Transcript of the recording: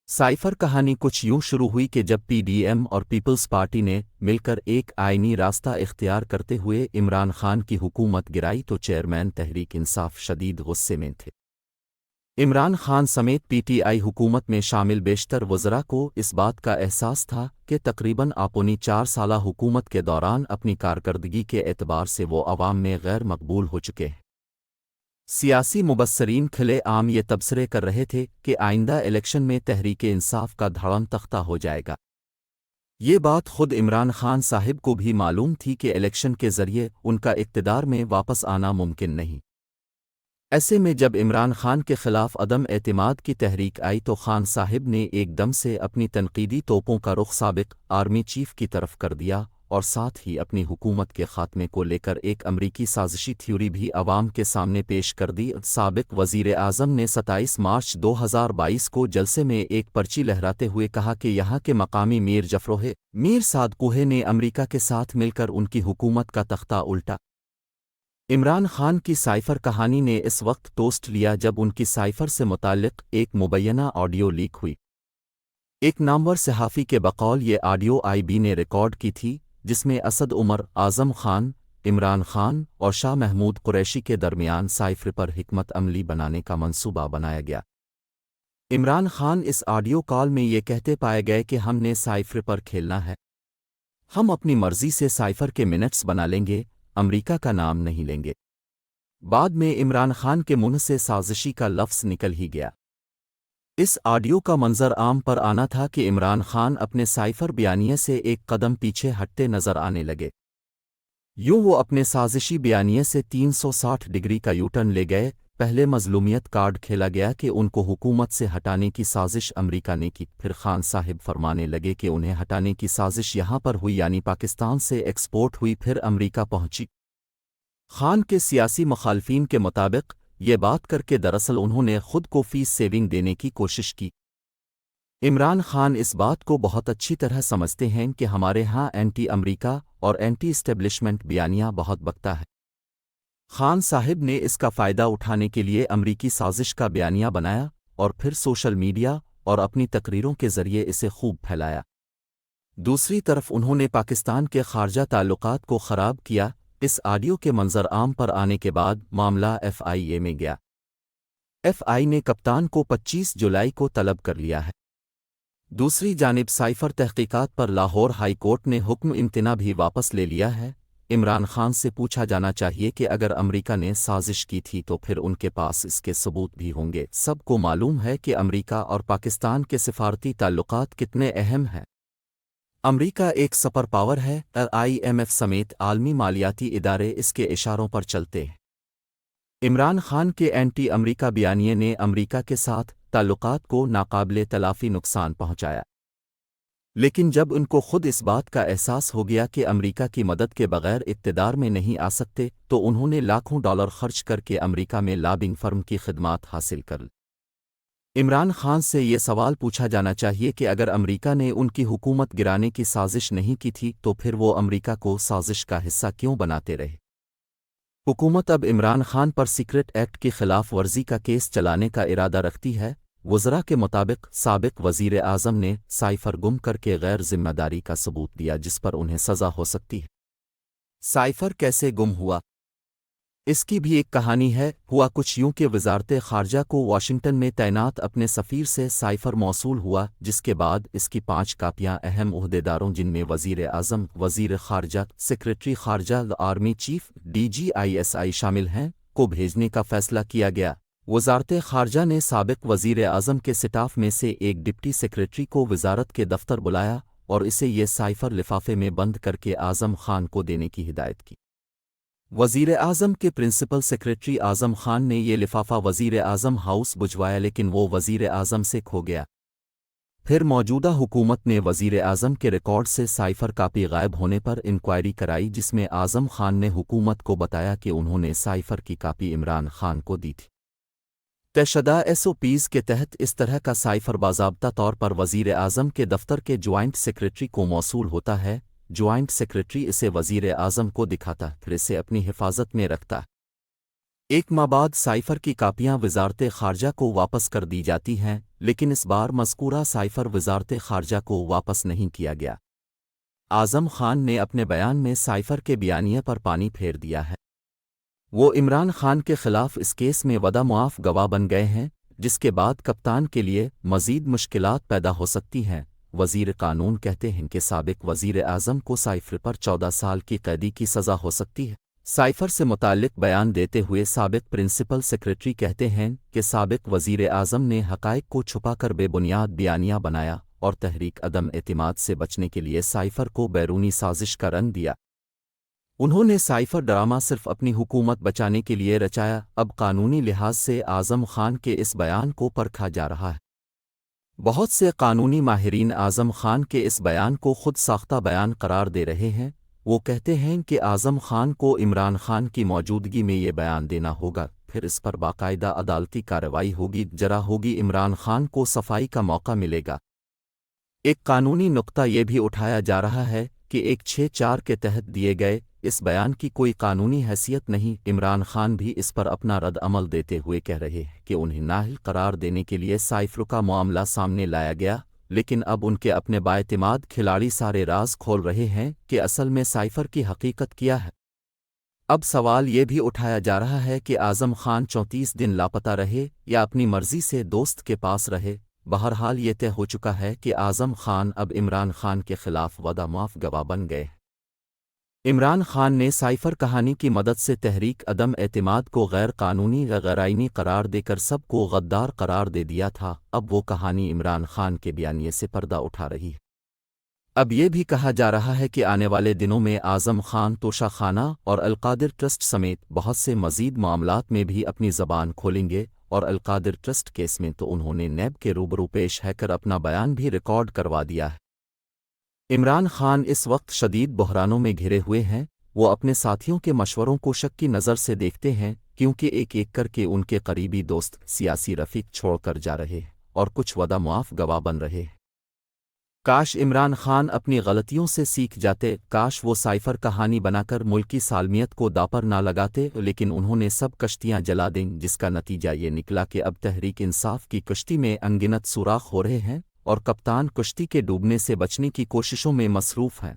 Cipher कहानी कुछ यूं शुरू हुई कि जब पीडीएम और पीपल्स पार्टी ने मिलकर एक आईनी रास्ता इख्तियार करते हुए इमरान खान की हुकूमत गिराई तो चेयरमैन तहरीक इंसाफ शदीद गुस्से में थे। इमरान खान समेत पीटीआई हुकूमत में शामिल बेशतर वज़रा को इस बात का एहसास था कि तकरीबन आपनी 4 साला हुकूमत के दौरान अपनी कारकर्दगी के एतबार से वो अवाम में गैर मकबूल हो चुके हैं। सियासी मुबस्सरीन खुले आम ये तबसरे कर रहे थे कि आइंदा इलेक्शन में तहरीक इंसाफ का धड़म तख्ता हो जाएगा। ये बात खुद इमरान खान साहिब को भी मालूम थी कि इलेक्शन के ज़रिए उनका इक़्तिदार में वापस आना मुमकिन नहीं। ऐसे में जब इमरान खान के ख़िलाफ़ अदम एतमाद की तहरीक आई तो खान साहिब ने एकदम से अपनी तनकीदी तोपों का रुख साबिक़ आर्मी चीफ की तरफ कर दिया और साथ ही अपनी हुकूमत के ख़ात्मे को लेकर एक अमरीकी साजिशी थ्योरी भी अवाम के सामने पेश कर दी। साबिक़ वज़ीर आज़म ने 27 मार्च 2022 को जलसे में एक पर्ची लहराते हुए कहा कि यहाँ के मकामी मीर जफरोह मीर सादकुहे ने अमरीका के साथ मिलकर उनकी हुकूमत का तख्ता उल्टा। इमरान खान की साइफर कहानी ने इस वक्त टोस्ट लिया जब उनकी साइफर से मुताल्लिक़ एक मुबैना ऑडियो लीक हुई। एक नामवर सहाफ़ी के बकौल ये ऑडियो आईबी ने रिकॉर्ड की थी, जिसमें असद उमर, आज़म खान, इमरान खान और शाह महमूद कुरैशी के दरमियान साइफर पर हिकमत अमली बनाने का मंसूबा बनाया गया। इमरान खान इस ऑडियो कॉल में ये कहते पाए गए कि हमने साइफर पर खेलना है, हम अपनी मर्ज़ी से साइफर के मिनट्स बना लेंगे, अमरीका का नाम नहीं लेंगे। बाद में इमरान खान के मुंह से साजिशी का लफ्ज़ निकल ही गया। इस ऑडियो का मंजर आम पर आना था कि इमरान खान अपने साइफर बयानिए से एक कदम पीछे हटते नजर आने लगे। यूं वो अपने साजिशी बयानिए से 360 डिग्री का यूटर्न ले गए। पहले मजलूमियत कार्ड खेला गया कि उनको हुकूमत से हटाने की साजिश अमरीका ने की, फिर खान साहिब फरमाने लगे कि उन्हें हटाने की साजिश यहाँ पर हुई यानी पाकिस्तान से एक्सपोर्ट हुई, फिर अमरीका पहुंची। खान के सियासी मुखालफीन के मुताबिक ये बात करके दरअसल उन्होंने खुद को फीस सेविंग देने की कोशिश की। इमरान खान इस बात को बहुत अच्छी तरह समझते हैं कि हमारे यहाँ एंटी अमरीका और एंटी इस्टेब्लिशमेंट बयानियाँ बहुत बकता है। खान साहिब ने इसका फ़ायदा उठाने के लिए अमरीकी साजिश का बयानिया बनाया और फिर सोशल मीडिया और अपनी तकरीरों के ज़रिए इसे खूब फैलाया। दूसरी तरफ उन्होंने पाकिस्तान के खारजा ताल्लुकात को ख़राब किया। इस ऑडियो के मंजर आम पर आने के बाद मामला एफआईए में गया। एफआई ने कप्तान को 25 जुलाई को तलब कर लिया है। दूसरी जानिब साइफर तहकीकात पर लाहौर हाई कोर्ट ने हुक्म इम्तना भी वापस ले लिया है। इमरान खान से पूछा जाना चाहिए कि अगर अमरीका ने साजिश की थी तो फिर उनके पास इसके सबूत भी होंगे। सबको मालूम है कि अमरीका और पाकिस्तान के सिफारती ताल्लुकात कितने अहम हैं। अमरीका एक सुपर पावर है। IMF समेत आलमी मालियाती इदारे इसके इशारों पर चलते हैं। इमरान खान के एंटी अमरीका बयानिए ने अमरीका के साथ ताल्लुकात को नाकाबिले तलाफ़ी नुकसान पहुंचाया। लेकिन जब उनको खुद इस बात का एहसास हो गया कि अमरीका की मदद के बगैर इक़्तिदार में नहीं आ सकते तो उन्होंने लाखों डॉलर खर्च करके अमरीका में लॉबिंग फर्म की खिदमात हासिल कर ली। इमरान खान से ये सवाल पूछा जाना चाहिए कि अगर अमरीका ने उनकी हुकूमत गिराने की साजिश नहीं की थी तो फिर वो अमरीका को साजिश का हिस्सा क्यों बनाते रहे। हुकूमत अब इमरान खान पर सीक्रेट एक्ट की खिलाफ वर्जी का केस चलाने का इरादा रखती है। वज़रा के मुताबिक साबिक़ वज़ीर आज़म ने साइफर गुम करके गैर जिम्मेदारी का सबूत दिया जिस पर उन्हें सज़ा हो सकती है। साइफर कैसे गुम हुआ, इसकी भी एक कहानी है। हुआ कुछ यूं कि वज़ारत ख़ारजा को वाशिंगटन में तैनात अपने सफ़ीर से साइफर मौसूल हुआ, जिसके बाद इसकी 5 कापियां अहम ओहदेदारों जिनमें वज़ीर आज़म, वज़ीर ख़ारजा, सेक्रेटरी ख़ारजा, आर्मी चीफ, DGISI शामिल हैं, को भेजने का फ़ैसला किया गया। वज़ारत ख़ारजा ने साबिक़ वज़ीर आज़म के स्टाफ में से एक डिप्टी सेक्रेटरी को वज़ारत के दफ्तर बुलाया और इसे ये साइफर लिफाफे में बंद करके आज़म खान को देने की हिदायत की। वज़ीर आज़म के प्रिंसिपल सेक्रेटरी आज़म खान ने ये लिफाफा वज़ीर आज़म हाउस भिजवाया, लेकिन वो वज़ीर आज़म से खो गया। फिर मौजूदा हुकूमत ने वज़ीर आज़म के रिकॉर्ड से साइफर कापी गायब होने पर इंक्वायरी कराई, जिसमें आज़म खान ने हुकूमत को बताया कि उन्होंने साइफर की कापी इमरान खान को दी थी। तयशुदा SOPs के तहत इस तरह का साइफर बाज़ाब्ता तौर पर वज़ीर आज़म के दफ्तर के ज्वाइंट सेक्रेटरी को मौसूल होता है। ज्वाइंट सेक्रेटरी इसे वज़ीर आज़म को दिखाता, फिर इसे अपनी हिफाजत में रखता। एक माह बाद साइफर की कापियां वज़ारत ख़ारजा को वापस कर दी जाती हैं। لیکن اس بار مذکورہ سائفر وزارت خارجہ کو واپس نہیں کیا گیا۔ اعظم خان نے اپنے بیان میں سائفر کے بیانیے پر پانی پھیر دیا ہے۔ وہ عمران خان کے خلاف اس کیس میں وعدہ معاف گواہ بن گئے ہیں، جس کے بعد کپتان کے لیے مزید مشکلات پیدا ہو سکتی ہیں۔ وزیر قانون کہتے ہیں کہ سابق وزیر اعظم کو سائفر پر 14 سال کی قیدی کی سزا ہو سکتی ہے۔ سائفر سے متعلق بیان دیتے ہوئے سابق پرنسپل سیکریٹری کہتے ہیں کہ سابق وزیر اعظم نے حقائق کو چھپا کر بے بنیاد بیانیہ بنایا اور تحریک عدم اعتماد سے بچنے کے لیے سائفر کو بیرونی سازش کا رنگ دیا۔ انہوں نے سائفر ڈرامہ صرف اپنی حکومت بچانے کے لیے رچایا۔ اب قانونی لحاظ سے اعظم خان کے اس بیان کو پرکھا جا رہا ہے۔ بہت سے قانونی ماہرین اعظم خان کے اس بیان کو خود ساختہ بیان قرار دے رہے ہیں۔ وہ کہتے ہیں کہ اعظم خان کو عمران خان کی موجودگی میں یہ بیان دینا ہوگا، پھر اس پر باقاعدہ عدالتی کارروائی ہوگی، جرا ہوگی، عمران خان کو صفائی کا موقع ملے گا۔ ایک قانونی نقطہ یہ بھی اٹھایا جا رہا ہے کہ 164 کے تحت دیے گئے اس بیان کی کوئی قانونی حیثیت نہیں۔ عمران خان بھی اس پر اپنا رد عمل دیتے ہوئے کہہ رہے ہیں کہ انہیں نااہل قرار دینے کے لیے سائفر کا معاملہ سامنے لایا گیا، لیکن اب ان کے اپنے بااعتماد کھلاڑی سارے راز کھول رہے ہیں کہ اصل میں سائفر کی حقیقت کیا ہے۔ اب سوال یہ بھی اٹھایا جا رہا ہے کہ اعظم خان 34 دن لاپتہ رہے یا اپنی مرضی سے دوست کے پاس رہے۔ بہرحال یہ طے ہو چکا ہے کہ اعظم خان اب عمران خان کے خلاف وعدہ معاف گواہ بن گئے۔ عمران خان نے سائفر کہانی کی مدد سے تحریک عدم اعتماد کو غیر قانونی یا غیر آئینی قرار دے کر سب کو غدار قرار دے دیا تھا۔ اب وہ کہانی عمران خان کے بیانیے سے پردہ اٹھا رہی ہے۔ اب یہ بھی کہا جا رہا ہے کہ آنے والے دنوں میں اعظم خان توشہ خانہ اور القادر ٹرسٹ سمیت بہت سے مزید معاملات میں بھی اپنی زبان کھولیں گے، اور القادر ٹرسٹ کیس میں تو انہوں نے نیب کے روبرو پیش ہے کر اپنا بیان بھی ریکارڈ کروا دیا ہے۔ عمران خان اس وقت شدید بحرانوں میں گھرے ہوئے ہیں۔ وہ اپنے ساتھیوں کے مشوروں کو شک کی نظر سے دیکھتے ہیں، کیونکہ ایک ایک کر کے ان کے قریبی دوست سیاسی رفیق چھوڑ کر جا رہے ہیں اور کچھ وعدہ معاف گواہ بن رہے ہیں۔ کاش عمران خان اپنی غلطیوں سے سیکھ جاتے، کاش وہ سائفر کہانی بنا کر ملکی سالمیت کو داپر نہ لگاتے، لیکن انہوں نے سب کشتیاں جلا دیں، جس کا نتیجہ یہ نکلا کہ اب تحریک انصاف کی کشتی میں انگنت سوراخ ہو رہے ہیں اور کپتان کشتی کے ڈوبنے سے بچنے کی کوششوں میں مصروف ہیں۔